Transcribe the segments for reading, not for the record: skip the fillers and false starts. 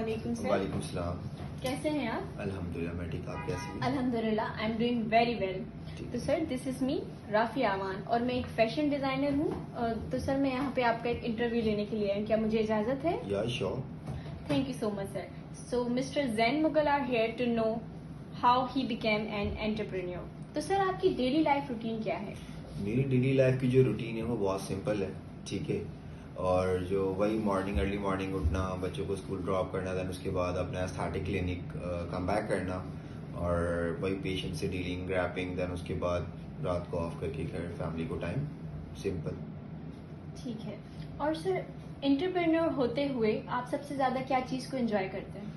वालेकुम सर। वालेकुम सलाम। कैसे हैं आप? अल्हम्दुलिल्लाह मैं ठीक, आप कैसे हैं? अल्हम्दुलिल्लाह I am doing very well. तो sir this is me Rafia Aman और मैं एक फैशन डिजाइनर हूँ। तो सर मैं यहाँ पे आपका एक इंटरव्यू लेने के लिए आई हूँ, क्या मुझे इजाजत है? Yeah sure. Thank you so much sir. So mister Jain मुगल are here to know how he became an entrepreneur. तो सर आपकी डेली लाइफ रूटीन क्या है? मेरी डेली लाइफ की जो रूटीन है वो बहुत सिंपल है, ठीक है। और जो वही अर्ली मॉर्निंग उठना, बच्चों को स्कूल ड्रॉप करना, देन उसके बाद अपने एस्थेटिक क्लिनिक कम बैक करना, और वही पेशेंट से डीलिंग, रैपिंग, देन उसके बाद रात को ऑफ करके घर फैमिली को टाइम। सिंपल। ठीक है। और सर एंटरप्रेन्योर होते हुए आप सबसे ज्यादा क्या चीज को एंजॉय करते हैं?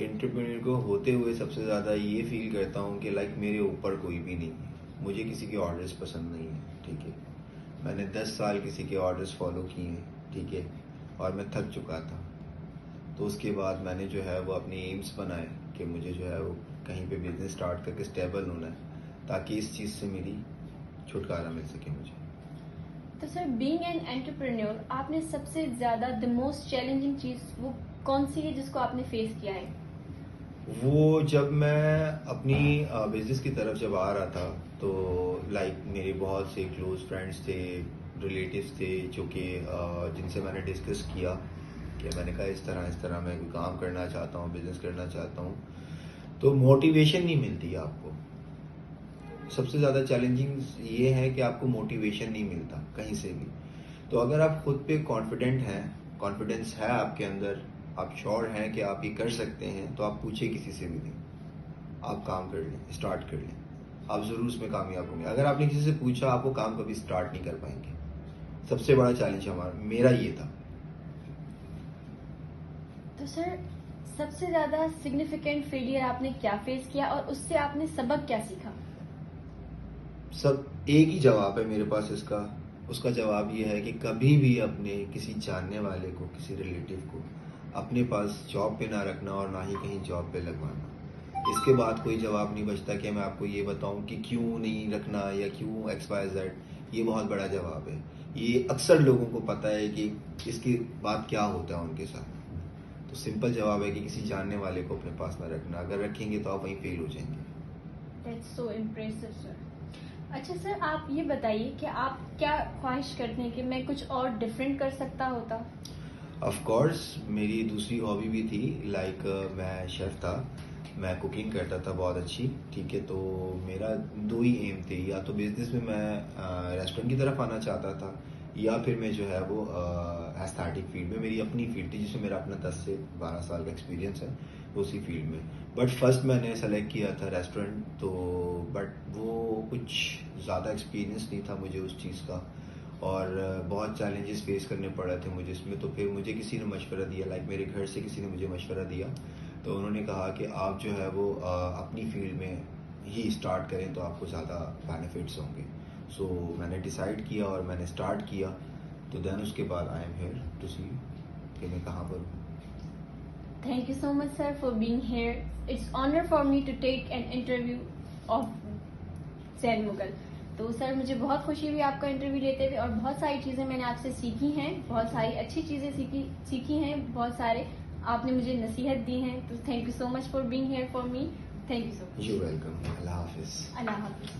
एंटरप्रेन्योर को होते हुए सबसे ज़्यादा ये फील करता हूँ कि लाइक मेरे ऊपर कोई भी नहीं है, मुझे किसी के ऑर्डर्स पसंद नहीं है, ठीक है। मैंने 10 साल किसी के ऑर्डर्स फॉलो किए हैं, ठीक है, और मैं थक चुका था। तो उसके बाद मैंने जो है वो अपनी एम्स बनाए कि मुझे जो है वो कहीं पे बिजनेस स्टार्ट करके स्टेबल होना है, ताकि इस चीज़ से मेरी छुटकारा मिल सके मुझे। तो सर बीइंग एन एंटरप्रेन्योर आपने सबसे ज्यादा द मोस्ट चैलेंजिंग चीज वो कौन सी है जिसको आपने फेस किया है? वो जब मैं अपनी बिजनेस की तरफ जब आ रहा था, तो लाइक मेरे बहुत से क्लोज फ्रेंड्स थे, रिलेटिव्स थे, जो कि जिनसे मैंने डिस्कस किया कि मैंने कहा इस तरह मैं कोई काम करना चाहता हूँ, बिजनेस करना चाहता हूँ। तो मोटिवेशन नहीं मिलती है आपको। सबसे ज़्यादा चैलेंजिंग ये है कि आपको मोटिवेशन नहीं मिलता कहीं से भी। तो अगर आप खुद पे कॉन्फिडेंट हैं, कॉन्फिडेंस है आपके अंदर, आप श्योर हैं कि आप ये कर सकते हैं, तो आप पूछे किसी से भी नहीं, आप काम कर लें, स्टार्ट कर लें, आप ज़रूर उसमें कामयाब होंगे। अगर आपने किसी से पूछा, आप वो काम कभी स्टार्ट नहीं कर पाएंगे। सबसे बड़ा चैलेंज मेरा ये था। तो सर सबसे ज्यादा सिग्निफिकेंट फेलियर आपने क्या फेस किया और उससे आपने सबक क्या सीखा? सब एक ही जवाब है मेरे पास इसका। उसका जवाब ये है कि कभी भी अपने किसी जानने वाले को, किसी रिलेटिव को अपने पास जॉब पे ना रखना, और ना ही कहीं जॉब पे लगवाना। इसके बाद कोई जवाब नहीं बचता कि मैं आपको ये बताऊं कि क्यों नहीं रखना या क्यों XYZ। ये बहुत बड़ा जवाब है। ये अक्सर लोगों को पता है कि इसके बाद क्या होता है उनके साथ। तो सिंपल जवाब है कि किसी जानने वाले को अपने पास ना रखना। अगर रखेंगे तो आप वहीं फेल हो जाएंगे। That's so impressive sir. अच्छा सर आप ये बताइए कि आप क्या ख्वाहिश करते हैं कि मैं कुछ और डिफरेंट कर सकता होता? ऑफ कोर्स मेरी दूसरी हॉबी भी थी, लाइक मैं शेफ़ था, मैं कुकिंग करता था बहुत अच्छी, ठीक है। तो मेरा दो ही एम थे, या तो बिजनेस में मैं रेस्टोरेंट की तरफ आना चाहता था, या फिर मैं जो है वो एस्थेटिक फील्ड में, मेरी अपनी फील्ड थी जिसमें मेरा अपना 10 से 12 साल का एक्सपीरियंस है उसी फील्ड में। बट फर्स्ट मैंने सेलेक्ट किया था रेस्टोरेंट, तो बट वो कुछ ज़्यादा एक्सपीरियंस नहीं था मुझे उस चीज़ का, और बहुत चैलेंजेस फेस करने पड़ रहे थे मुझे इसमें। तो फिर मुझे किसी ने मशवरा दिया, लाइक मेरे घर से किसी ने मुझे मशवरा दिया। तो उन्होंने कहा कि आप जो है वो अपनी फील्ड में ही स्टार्ट करें तो आपको ज़्यादा बेनिफिट्स होंगे। सो मैंने डिसाइड किया और मैंने स्टार्ट किया। तो देन उसके बाद आई एम हियर टू सी कि मैं कहाँ पर हूँ। Thank you so much sir for being here. It's honor for me to take an interview of Jain Mughal. तो सर मुझे बहुत खुशी हुई आपका इंटरव्यू लेते हुए, और बहुत सारी चीज़ें मैंने आपसे सीखी हैं, बहुत सारी अच्छी चीज़ें सीखी हैं, बहुत सारे आपने मुझे नसीहत दी हैं। तो thank you so much for being here for me. Thank you so much. You welcome. अल्लाह हाफिज़। अल्लाह हाफिज़।